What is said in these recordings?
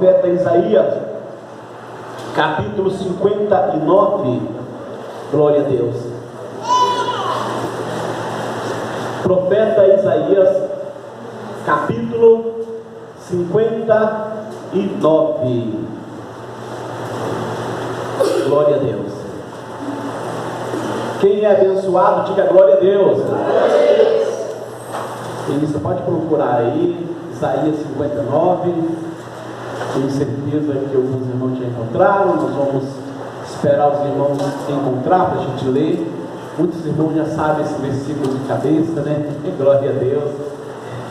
profeta Isaías, capítulo 59. Glória a Deus. Profeta Isaías, capítulo 59. Glória a Deus. Quem é abençoado, diga glória a Deus. E você pode procurar aí, Isaías 59. Tenho certeza que alguns irmãos já encontraram. Nós vamos esperar os irmãos encontrar para a gente ler. Muitos irmãos já sabem esse versículo de cabeça, né? Glória a Deus.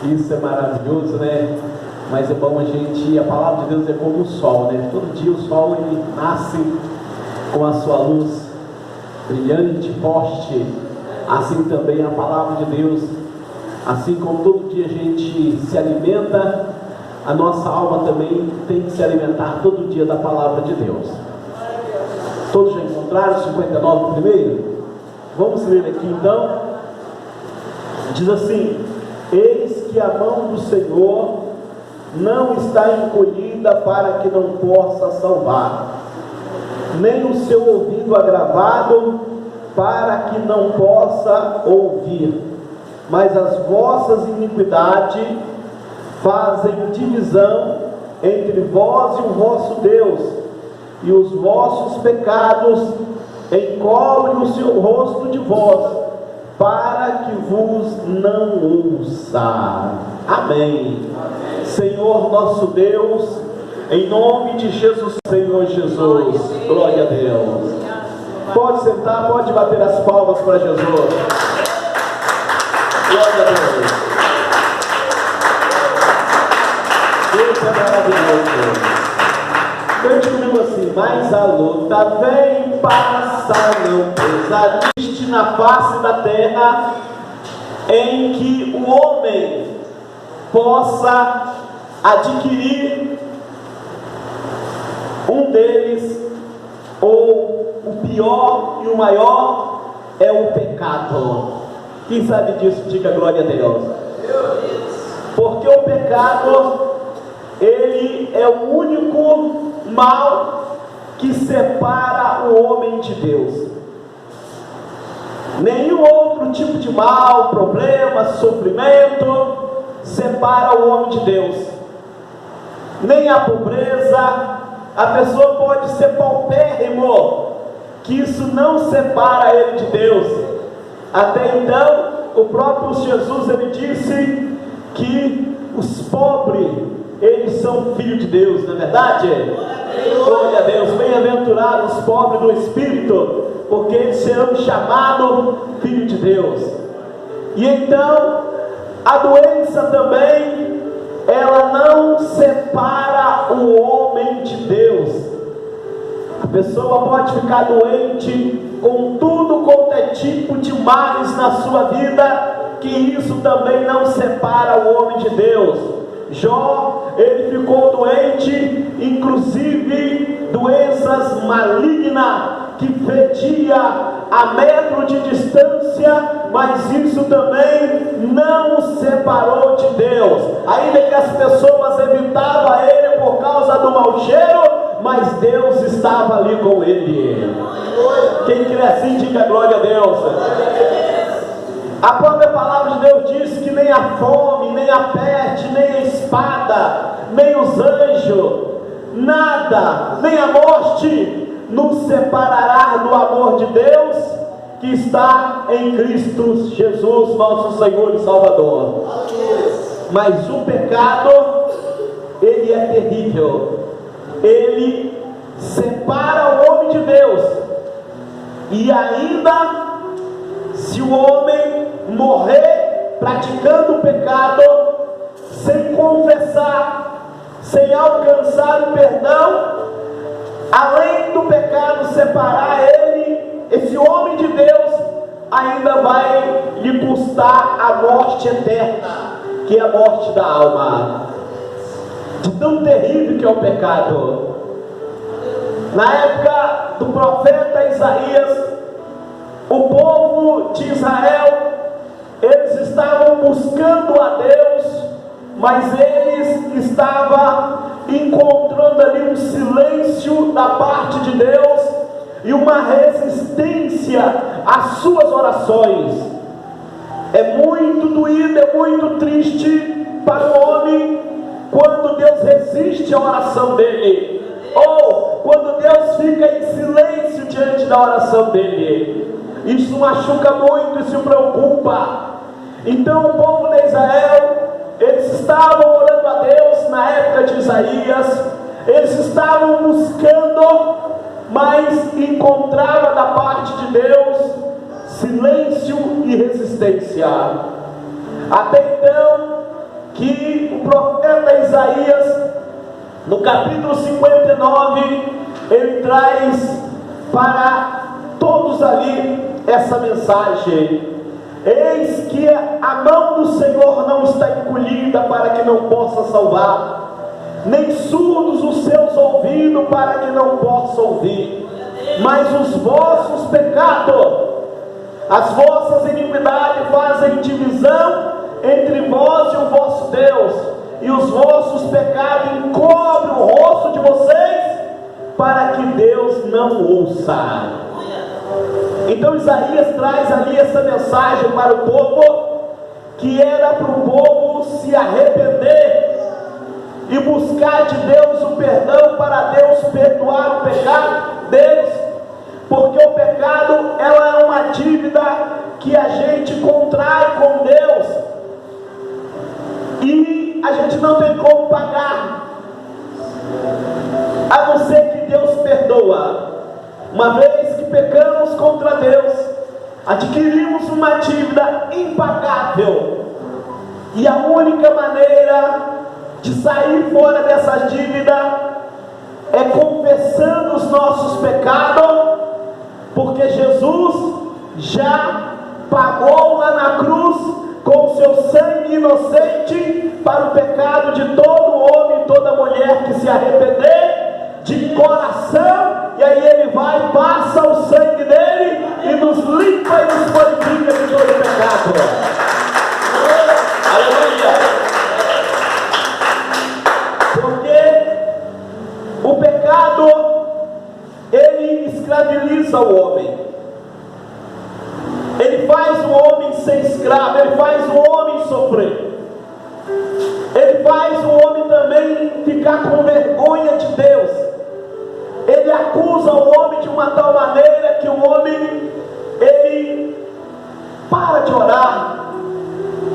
Isso é maravilhoso, né? Mas é bom a palavra de Deus é como o sol, né? Todo dia o sol ele nasce com a sua luz brilhante, forte. Assim também a palavra de Deus, assim como todo dia a gente se alimenta, a nossa alma também tem que se alimentar todo dia da palavra de Deus. Todos já encontraram 59 primeiro? Vamos ler aqui então. Diz assim: eis que a mão do Senhor não está encolhida para que não possa salvar, nem o seu ouvido agravado para que não possa ouvir, mas as vossas iniquidades fazem divisão entre vós e o vosso Deus, e os vossos pecados encobrem o seu rosto de vós, para que vos não ouça. Amém. Senhor nosso Deus, em nome de Jesus, Senhor Jesus, glória a Deus. Pode sentar, pode bater as palmas para Jesus. Glória a Deus. Deus é maravilhoso. Cante comigo assim: mas a luta vem, passa, não existe na face da terra em que o homem possa adquirir um deles, ou o pior e o maior é o pecado. Quem sabe disso, diga glória a Deus. Porque o pecado, ele é o único mal que separa o homem de Deus. Nenhum outro tipo de mal, problema, sofrimento separa o homem de Deus. Nem a pobreza. A pessoa pode ser paupérrimo, que isso não separa ele de Deus. Até então, o próprio Jesus, ele disse que os pobres, eles são filhos de Deus, não é verdade? Glória a Deus. Bem-aventurados os pobres do Espírito, porque eles serão chamados filhos de Deus. E então, a doença também, ela não separa o homem de Deus. A pessoa pode ficar doente com tudo quanto é tipo de males na sua vida, que isso também não separa o homem de Deus. Jó, ele ficou doente, inclusive doenças malignas, que fedia a metro de distância, mas isso também não o separou de Deus. Ainda que as pessoas evitavam ele por causa do mau cheiro, mas Deus estava ali com ele. Quem crê assim, diga glória a Deus. A própria palavra de Deus diz que nem a fome, nem a peste, nem a espada, nem os anjos, nada, nem a morte nos separará do amor de Deus que está em Cristo Jesus, nosso Senhor e Salvador. Mas o pecado, ele é terrível. Ele separa o homem de Deus. E ainda, se o homem morrer praticando o pecado, sem confessar, sem alcançar o perdão, além do pecado separar ele, esse homem de Deus ainda vai lhe custar a morte eterna, que é a morte da alma. De tão terrível que é o pecado. Na época do profeta Isaías, o povo de Israel, eles estavam buscando a Deus, mas eles estavam encontrando ali um silêncio da parte de Deus e uma resistência às suas orações. É muito doído, é muito triste para o homem quando Deus resiste à oração dele, ou quando Deus fica em silêncio diante da oração dele. Isso machuca muito, isso preocupa. Então o povo de Israel, eles estavam orando a Deus na época de Isaías, eles estavam buscando, mas encontrava da parte de Deus silêncio e resistência. Até então que o profeta Isaías, no capítulo 59, ele traz para todos ali essa mensagem: eis que a mão do Senhor não está encolhida para que não possa salvar, nem surdos os seus ouvidos para que não possa ouvir, mas os vossos pecados, as vossas iniquidades fazem divisão entre vós e o vosso Deus, e os vossos pecados encobrem o rosto de vocês, para que Deus não ouça. Então Isaías traz ali essa mensagem para o povo, que era para o povo se arrepender e buscar de Deus o perdão, para Deus perdoar o pecado deles, porque o pecado, ela é uma dívida que a gente contrai com Deus e a gente não tem como pagar, a não ser que Deus perdoa. Uma vez que pecamos contra Deus, adquirimos uma dívida impagável, e a única maneira de sair fora dessa dívida é confessando os nossos pecados, porque Jesus já pagou lá na cruz com o seu sangue inocente para o pecado de todo homem e toda mulher que se arrepender de coração. E aí ele vai, passa o sangue dele e nos limpa e nos purifica de todo pecado. Aleluia! Porque o pecado, ele escraviza o homem, ele faz o homem ser escravo, ele faz o homem sofrer, ele faz o homem também ficar com vergonha de Deus. Ele acusa o homem de uma tal maneira que o homem, ele para de orar,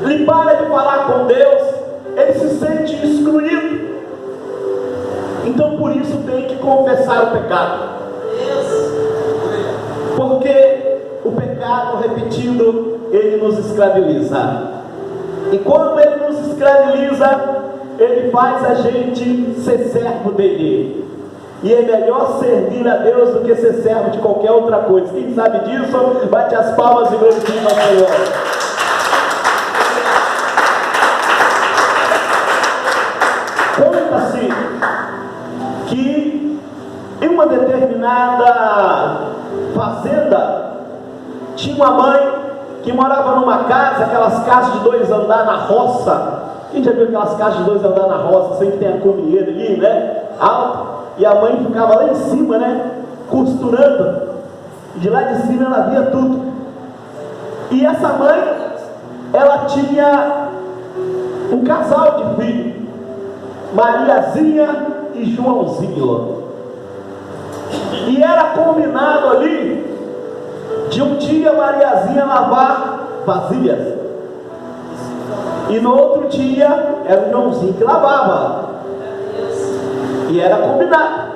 ele para de falar com Deus, ele se sente excluído. Então por isso tem que confessar o pecado, porque o pecado repetido, ele nos escraviza, e quando ele nos escraviza, ele faz a gente ser servo dele. E é melhor servir a Deus do que ser servo de qualquer outra coisa. Quem sabe disso, bate as palmas e glorifica ao Senhor. Conta-se que em uma determinada fazenda tinha uma mãe que morava numa casa, aquelas casas de 2 andares na roça. Quem já viu aquelas casas de 2 andares na roça, sem que tem a comieira ali, né? Alta. E a mãe ficava lá em cima, né? Costurando. E de lá de cima ela via tudo. E essa mãe, ela tinha um casal de filhos, Mariazinha e Joãozinho. E era combinado ali de um dia Mariazinha lavar vasilhas, e no outro dia era o Joãozinho que lavava. E era combinado,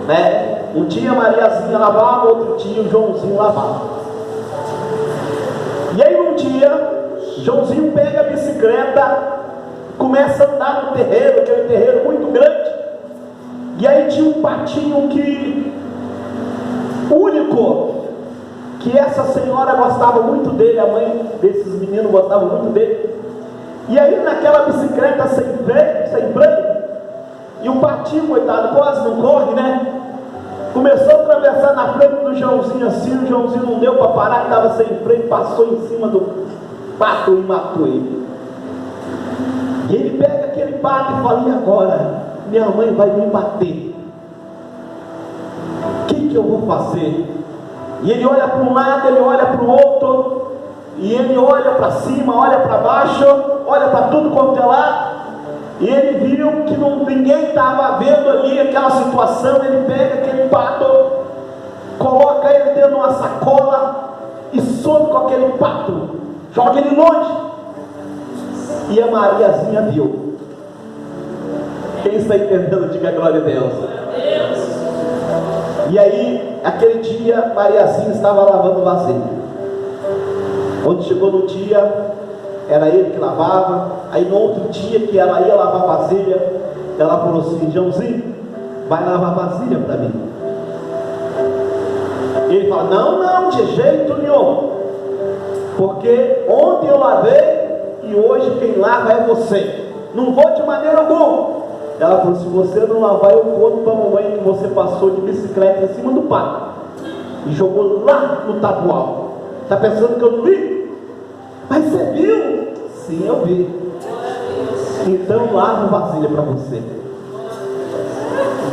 né? Um dia Mariazinha lavava, outro dia o Joãozinho lavava. E aí um dia Joãozinho pega a bicicleta, começa a andar no terreiro, que é um terreiro muito grande. E aí tinha um patinho que único, que essa senhora gostava muito dele, a mãe desses meninos gostava muito dele. E aí naquela bicicleta sem freio, e o patinho, coitado, quase não corre, né? Começou a atravessar na frente do Joãozinho assim, o Joãozinho não deu para parar, que estava sem freio, passou em cima do pato e matou ele. E ele pega aquele pato e fala: e agora? Minha mãe vai me bater. O que eu vou fazer? E ele olha para um lado, ele olha para o outro, e ele olha para cima, olha para baixo, olha para tudo quanto é lado, e ele viu que ninguém estava vendo ali aquela situação. Ele pega aquele pato, coloca ele dentro de uma sacola e some com aquele pato, joga ele longe. E a Mariazinha viu. Quem está entendendo, diga glória a Deus. E aí, aquele dia, Mariazinha estava lavando vasilha. Quando chegou no dia, era ele que lavava. Aí no outro dia que ela ia lavar vasilha, ela falou assim: Joãozinho, vai lavar vasilha para mim. Ele fala: não, de jeito nenhum, porque ontem eu lavei e hoje quem lava é você. Não vou de maneira alguma. Ela falou: se você não lavar, eu conto para a mamãe que você passou de bicicleta em cima do pato e jogou lá no tabual. Está pensando que eu não vi? Mas você viu? Sim, eu vi. Então lavo vasilha para você.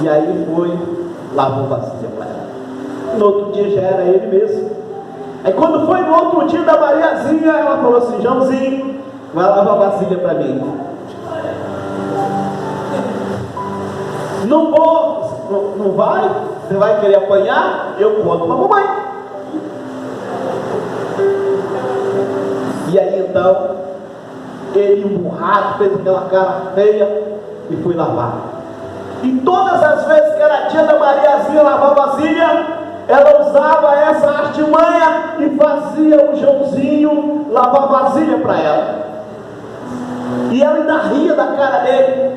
E aí foi, lavou vasilha para ela. No outro dia já era ele mesmo. Aí quando foi no outro dia da Mariazinha, ela falou assim: Joãozinho, vai lavar vasilha para mim. Não vou, não vai? Você vai querer apanhar? Eu conto para a mamãe. E aí então, ele emburrado, fez aquela cara feia e foi lavar. E todas as vezes que era dia da Mariazinha lavar vasilha, ela usava essa artimanha e fazia o Joãozinho lavar vasilha para ela. E ela ainda ria da cara dele: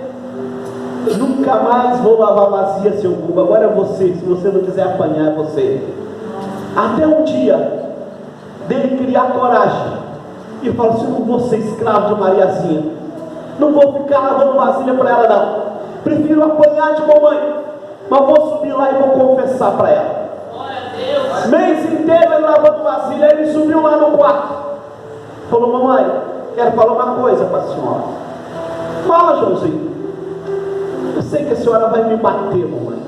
nunca mais vou lavar vasilha, seu Cuba, agora é você. Se você não quiser apanhar, é você. Até um dia dele criar coragem e falar assim: não vou ser escravo de Mariazinha, não vou ficar lavando vasilha para ela não, prefiro apanhar de mamãe, mas vou subir lá e vou confessar para ela. Mês inteiro ele lavando vasilha. Ele subiu lá no quarto, falou: mamãe, quero falar uma coisa para a senhora. Fala, Joãozinho. Eu sei que a senhora vai me bater, mamãe,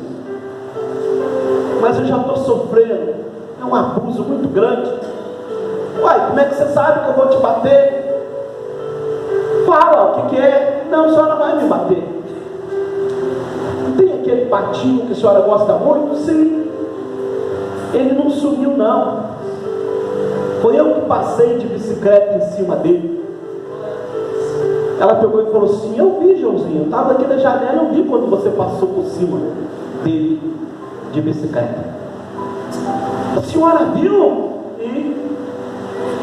mas eu já estou sofrendo, é um abuso muito grande. Uai, como é que você sabe que eu vou te bater? Fala, o que é? Não, a senhora vai me bater. Tem aquele patinho que a senhora gosta muito? Sim. Ele não sumiu não, foi eu que passei de bicicleta em cima dele. Ela pegou e falou assim: eu vi, Joãozinho, eu estava aqui na janela, eu vi quando você passou por cima dele de bicicleta. A senhora viu?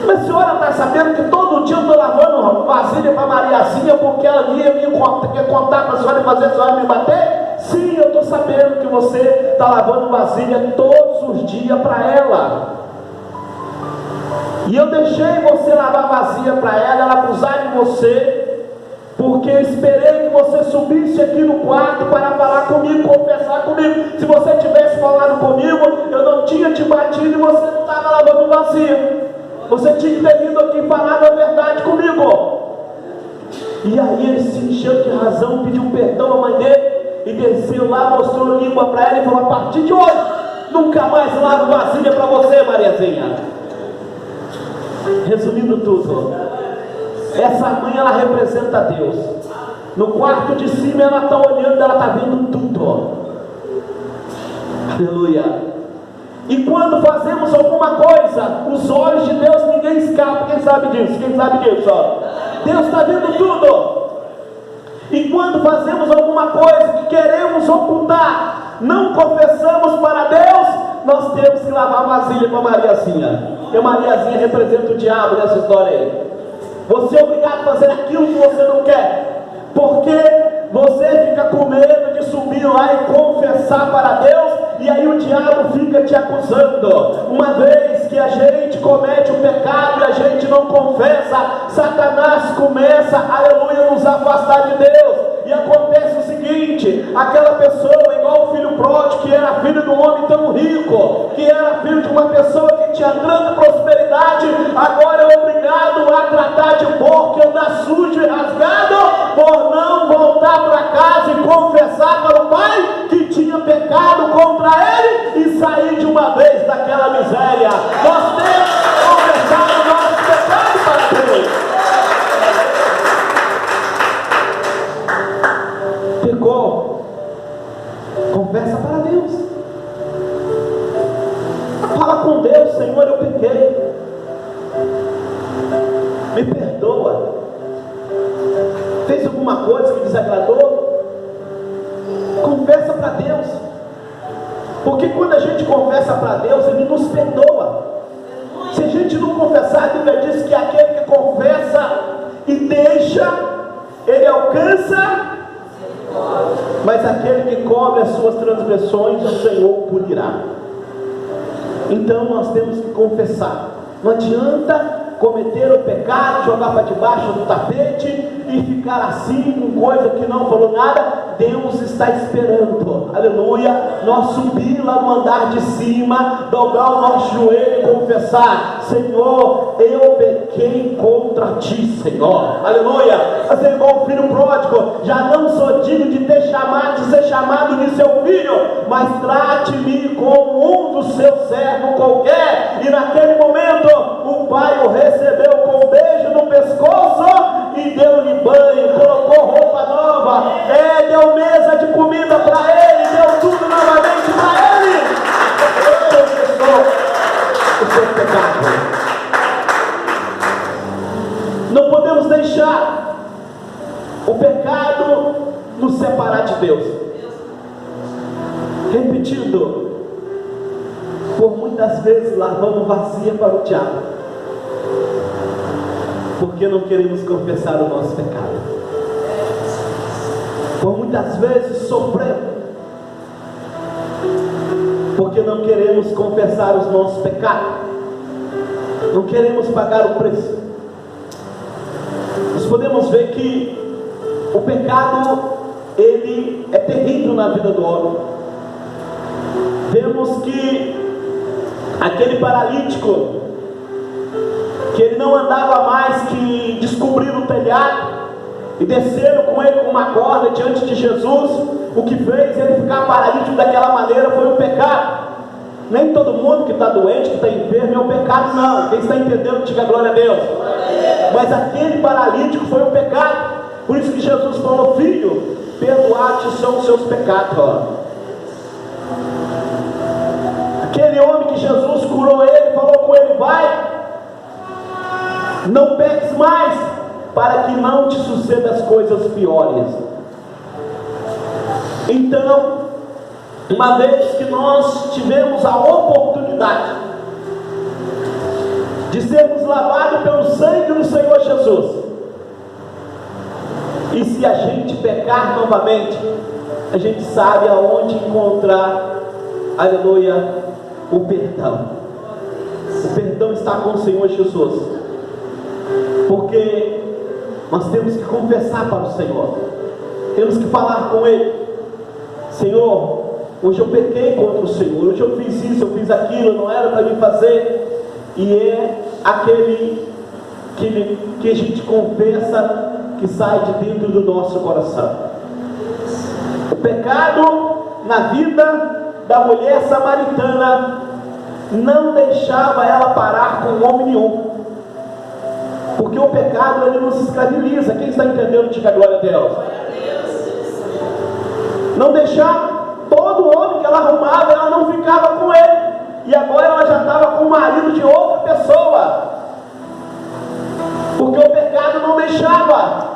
Mas a senhora está sabendo que todo dia eu estou lavando vasilha para Mariazinha, porque ela quer contar para a senhora e fazer a senhora me bater? Sim, eu estou sabendo que você está lavando vasilha todos os dias para ela. E eu deixei você lavar vasilha para ela abusar de você, porque eu esperei que você subisse aqui no quarto para falar comigo, confessar comigo. Se você tivesse falado comigo, eu não tinha te batido e você não estava lavando vasilha. Você tinha que ter vindo aqui e falado a verdade comigo. E aí ele se encheu de razão, pediu perdão à mãe dele e desceu lá, mostrou a língua para ela e falou: a partir de hoje, nunca mais lavo vasilha para você, Mariazinha. Resumindo tudo, essa mãe, ela representa Deus. No quarto de cima ela está olhando, ela está vendo tudo. Aleluia. E quando fazemos alguma coisa, os olhos de Deus, ninguém escapa. Quem sabe disso? Quem sabe disso? Ó? Deus está vendo tudo. E quando fazemos alguma coisa que queremos ocultar, não confessamos para Deus, nós temos que lavar vasilha com a Mariazinha. E a Mariazinha representa o diabo nessa história aí. Você é obrigado a fazer aquilo que você não quer, porque você fica com medo de subir lá e confessar para Deus, e aí o diabo fica te acusando. Uma vez que a gente comete um pecado e a gente não confessa, Satanás começa, aleluia, nos afastar de Deus. E acontece o seguinte: aquela pessoa, igual o filho pródigo, que era filho de um homem tão rico, que era filho de uma pessoa que tinha grande prosperidade, agora é obrigado a tratar de porco, andar sujo e rasgado, Confessa para Deus. Fala com Deus: Senhor, eu pequei, me perdoa. Fez alguma coisa que desagradou? Confessa para Deus. Porque quando a gente confessa para Deus, Ele nos perdoa. Se a gente não confessar, a Bíblia diz que aquele que confessa e deixa, ele alcança, mas aquele que cobre as suas transgressões, o Senhor punirá. Então nós temos que confessar. Não adianta cometer o pecado, jogar para debaixo do tapete e ficar assim com coisa que não falou nada. Deus está esperando, aleluia, nós subir lá no andar de cima, dobrar o nosso joelho e confessar: Senhor, eu pequei contra ti, Senhor, aleluia. Assim, igual o filho pródigo: já não sou digno de ser chamado de seu filho, mas trate-me como um dos seus servos qualquer. E naquele momento o pai o recebeu com um beijo no pescoço e deu-lhe banho, colocou roupa nova, deu mesa de comida para ele, deu tudo novamente para ele. Ele confessou o seu pecado. Não podemos deixar o pecado nos separar de Deus. Repetindo, por muitas vezes lavamos vazia para o diabo, porque não queremos confessar o nosso pecado. Por muitas vezes sofremos, porque não queremos confessar os nossos pecados, não queremos pagar o preço. Nós podemos ver que o pecado, ele é terrível na vida do homem. Vemos que aquele paralítico, que ele não andava mais que descobrir o telhado, e desceram com ele com uma corda diante de Jesus. O que fez ele ficar paralítico daquela maneira foi o pecado. Nem todo mundo que está doente, que está enfermo, é o pecado, não. Quem está entendendo, diga glória a Deus. Mas aquele paralítico foi o pecado. Por isso que Jesus falou: filho, perdoados são os seus pecados. Aquele homem que Jesus curou ele, falou com ele: vai, não peques mais, para que não te sucedam as coisas piores. Então, uma vez que nós tivemos a oportunidade de sermos lavados pelo sangue do Senhor Jesus, e se a gente pecar novamente, a gente sabe aonde encontrar, aleluia, o perdão. O perdão está com o Senhor Jesus, porque nós temos que confessar para o Senhor, temos que falar com Ele: Senhor, hoje eu pequei contra o Senhor, hoje eu fiz isso, eu fiz aquilo, não era para mim fazer. E é aquele que a gente confessa, que sai de dentro do nosso coração. O pecado na vida da mulher samaritana não deixava ela parar com homem nenhum, porque o pecado, ele nos escraviza. Quem está entendendo, diga glória a Deus. Não deixava. Todo homem que ela arrumava, ela não ficava com ele, e agora ela já estava com o marido de outra pessoa, porque o pecado não deixava.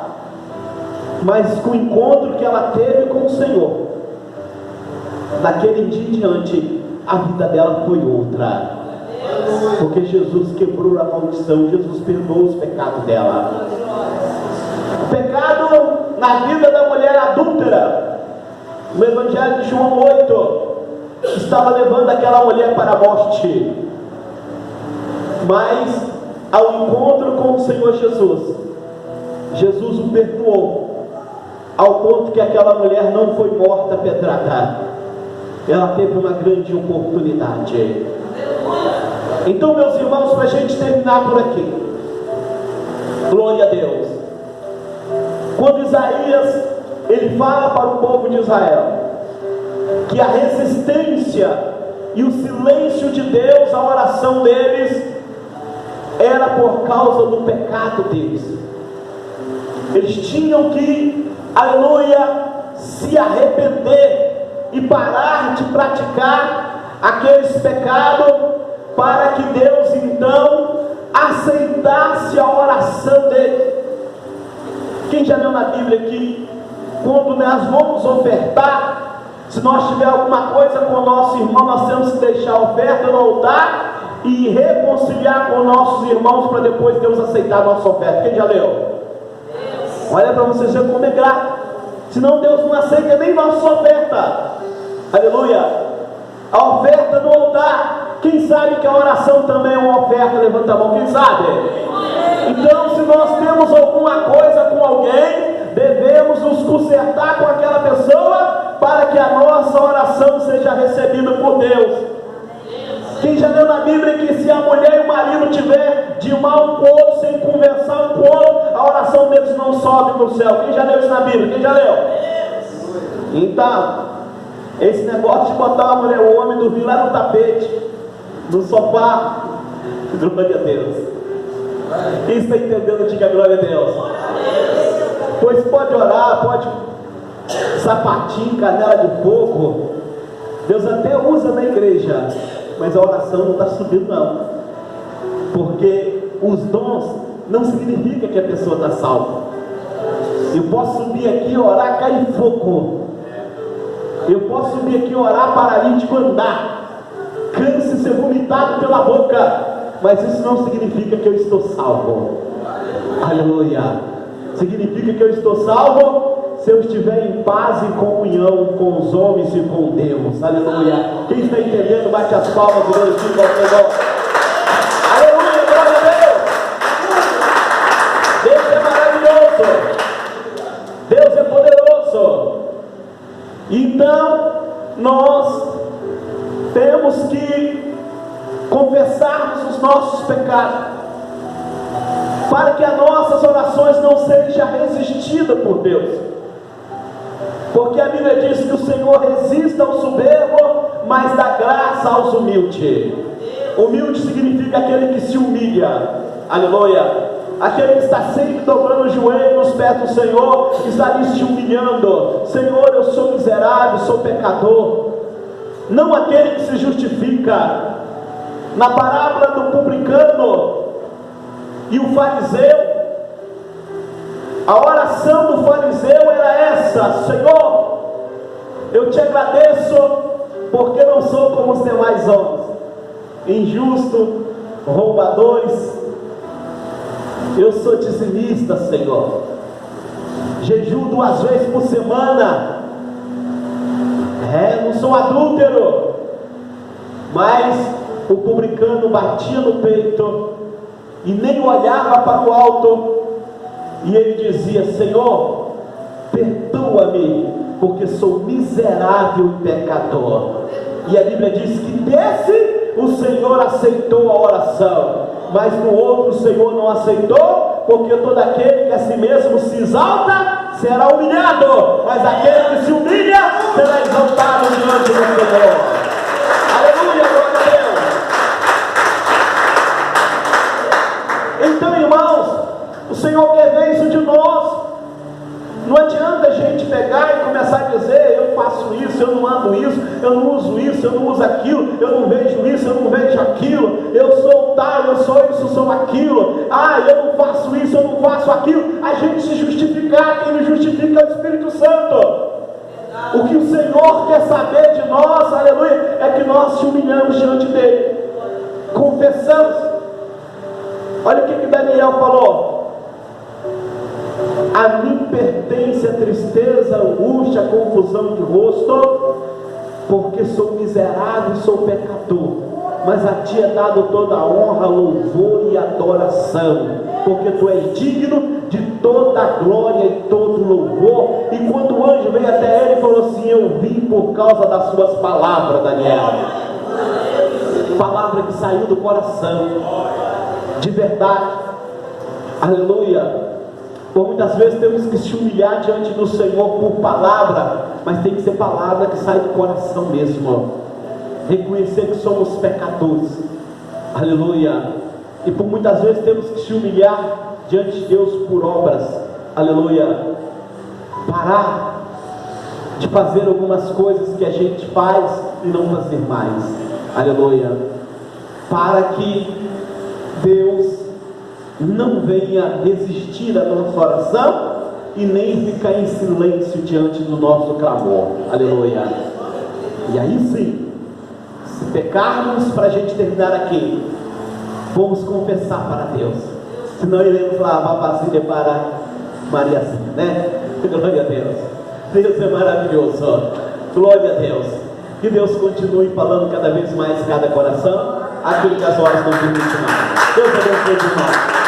Mas com o encontro que ela teve com o Senhor, daquele dia em diante, a vida dela foi outra, porque Jesus quebrou a maldição, Jesus perdoou os pecados dela. O pecado na vida da mulher adúltera, no Evangelho de João 8, estava levando aquela mulher para a morte. Mas ao encontro com o Senhor Jesus, Jesus o perdoou, ao ponto que aquela mulher não foi morta pedrada, ela teve uma grande oportunidade. Então, meus irmãos, para a gente terminar por aqui, glória a Deus, quando Isaías ele fala para o povo de Israel que a resistência e o silêncio de Deus, a oração deles, era por causa do pecado deles. Eles tinham que, aleluia, se arrepender e parar de praticar aqueles pecados, para que Deus então aceitasse a oração dele. Quem já leu na Bíblia aqui, quando nós vamos ofertar, se nós tiver alguma coisa com o nosso irmão, nós temos que deixar a oferta no altar e reconciliar com nossos irmãos, para depois Deus aceitar a nossa oferta. Quem já leu? Olha para vocês verem como é grato. Senão Deus não aceita nem nossa oferta. Aleluia. A oferta no altar. Quem sabe que a oração também é uma oferta? Levanta a mão, quem sabe? Então, se nós temos alguma coisa com alguém, devemos nos consertar com aquela pessoa, para que a nossa oração seja recebida por Deus. Quem já leu na Bíblia que se a mulher e o marido tiver de mal um com o outro, sem conversar um com o outro, a oração deles não sobe para o céu? Quem já leu isso na Bíblia? Quem já leu? Então, esse negócio de botar uma mulher, o homem dormir lá no tapete, no sofá, glória a Deus. Quem está entendendo, diga glória a Deus. Pois pode orar, pode sapatinho, canela de fogo, Deus até usa na igreja, mas a oração não está subindo não, porque os dons não significa que a pessoa está salva. Eu posso subir aqui e orar, cair fogo. Eu posso subir aqui e orar, paralítico andar, câncer ser vomitado pela boca, mas isso não significa que eu estou salvo. Aleluia. Significa que eu estou salvo se eu estiver em paz e comunhão com os homens e com Deus. Aleluia. Quem está entendendo, bate as palmas e glorifica ao Senhor. Aleluia, glória a Deus. Deus é maravilhoso. Deus é poderoso. Então, nós temos que confessarmos os nossos pecados, para que as nossas orações não sejam resistidas por Deus. Porque a Bíblia diz que o Senhor resiste ao soberbo, mas dá graça aos humildes. Humilde significa aquele que se humilha. Aleluia. Aquele que está sempre dobrando o joelho nos pés do Senhor, está ali se humilhando. Senhor, eu sou miserável, sou pecador. Não aquele que se justifica. Na parábola do publicano e o fariseu, a oração do fariseu era essa: Senhor, eu te agradeço, porque não sou como os demais homens, injustos, roubadores. Eu sou dizimista, Senhor, jejuo 2 vezes por semana, não sou adúltero. Mas o publicano batia no peito e nem olhava para o alto, e ele dizia: Senhor, perdoa-me, porque sou miserável e pecador. E a Bíblia diz que desse o Senhor aceitou a oração, mas no outro o Senhor não aceitou, porque todo aquele que a si mesmo se exalta será humilhado, mas aquele que se humilha será exaltado diante do Senhor. Aleluia, glória a Deus. Então, irmãos, o Senhor quer ver isso de nós. Não adianta a gente pegar e começar a dizer: eu faço isso, eu não ando isso, eu não uso isso, eu não uso aquilo, eu não vejo isso, eu não vejo aquilo, eu sou tal, eu sou isso, sou aquilo, eu não faço isso, eu não faço aquilo. A gente se justificar, quem nos justifica é o Espírito Santo. O que o Senhor quer saber de nós, aleluia, é que nós se humilhamos diante dele, confessamos. Olha o que Daniel falou: a mim pertence a tristeza, a angústia, a confusão de rosto, porque sou miserável e sou pecador, mas a ti é dado toda a honra, louvor e adoração, porque tu és digno de toda a glória e todo louvor. E quando o anjo veio até ele, falou assim: eu vim por causa das suas palavras, Daniel. Palavra que saiu do coração, de verdade. Aleluia. Por muitas vezes temos que se humilhar diante do Senhor por palavra, mas tem que ser palavra que sai do coração mesmo. Reconhecer que somos pecadores. Aleluia. E por muitas vezes temos que se humilhar diante de Deus por obras. Aleluia. Parar de fazer algumas coisas que a gente faz e não fazer mais. Aleluia. Para que Deus não venha resistir à nossa oração e nem ficar em silêncio diante do nosso clamor. Aleluia. E aí sim, se pecarmos, para a gente terminar aqui, vamos confessar para Deus. Senão iremos lavar a vasilha para Mariazinha, né? Glória a Deus. Deus é maravilhoso. Glória a Deus. Que Deus continue falando cada vez mais em cada coração aquilo que as horas não permitem mais. Deus abençoe demais.